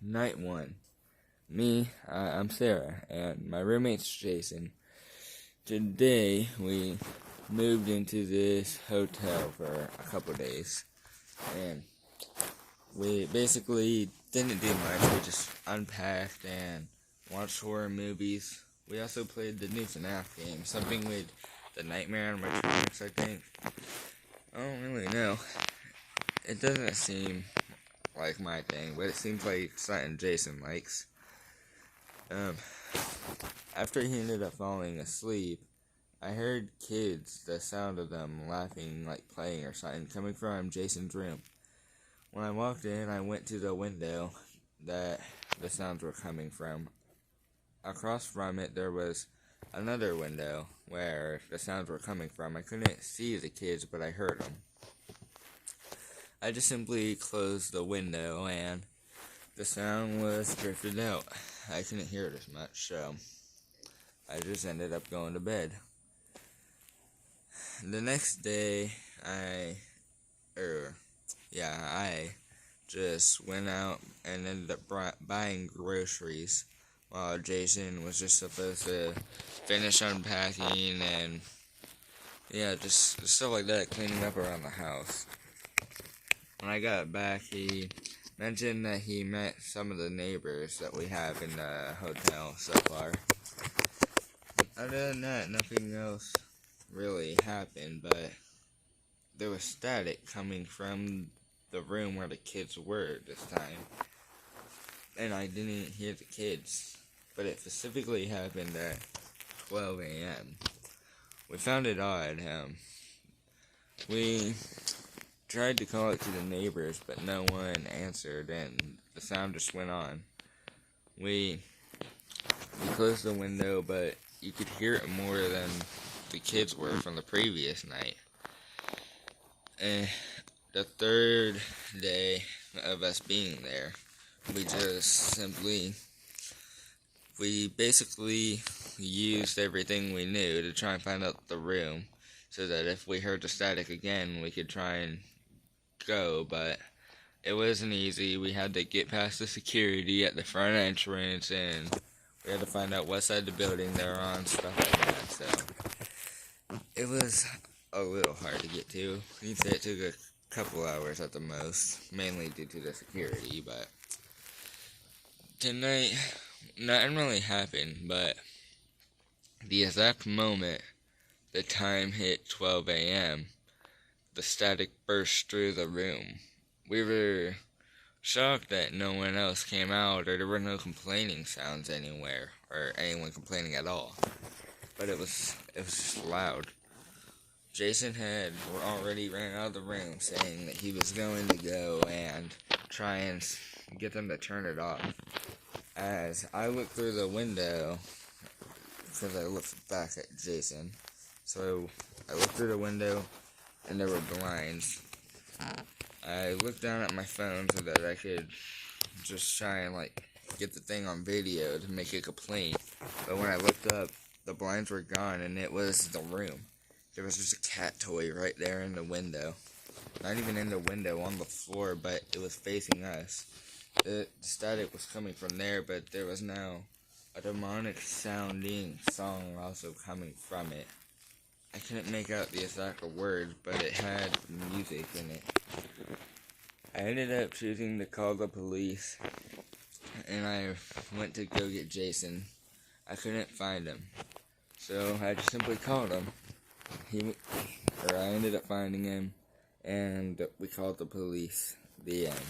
Night 1. I'm Sarah, and my roommate's Jason. Today, we moved into this hotel for a couple days, and we basically didn't do much. We just unpacked and watched horror movies. We also played the t.n.a.n.h game, something with the Nightmare animatronics, I think. I don't really know. It doesn't seem like my thing, but it seems like something Jason likes. After he ended up falling asleep, I heard kids, the sound of them laughing, like playing or something, coming from Jason's room. When I walked in, I went to the window that the sounds were coming from. Across from it, there was another window where the sounds were coming from. I couldn't see the kids, but I heard them. I just simply closed the window, and the sound was drifted out. I couldn't hear it as much, so I just ended up going to bed. The next day, I just went out and ended up buying groceries while Jason was just supposed to finish unpacking and, just stuff like that, cleaning up around the house. When I got back, he mentioned that he met some of the neighbors that we have in the hotel so far. Other than that, nothing else really happened, but there was static coming from the room where the kids were this time. And I didn't hear the kids, but it specifically happened at 12 a.m. We found it odd. We tried to call it to the neighbors, but no one answered, and the sound just went on. We closed the window, but you could hear it more than the kids were from the previous night. And the third day of us being there, we basically used everything we knew to try and find out the room, so that if we heard the static again, we could try and go, but it wasn't easy. We had to get past the security at the front entrance, and we had to find out what side of the building they're on, stuff like that, so it was a little hard to get to. You'd say it took a couple hours at the most, mainly due to the security, but tonight, nothing really happened, but the exact moment the time hit 12 a.m., the static burst through the room. We were shocked that no one else came out, or there were no complaining sounds anywhere, or anyone complaining at all. But it was just loud. Jason had already ran out of the room, saying that he was going to go and try and get them to turn it off. As I looked through the window, because I looked back at Jason, so I looked through the window, and there were blinds. I looked down at my phone so that I could just try and get the thing on video to make a complaint. But when I looked up, the blinds were gone, and it was the room. There was just a cat toy right there in the window. Not even in the window, on the floor, but it was facing us. The static was coming from there, but there was now a demonic sounding song also coming from it. I couldn't make out the exact words, but it had music in it. I ended up choosing to call the police, and I went to go get Jason. I couldn't find him, so I just simply called him. I ended up finding him, and we called the police. The end.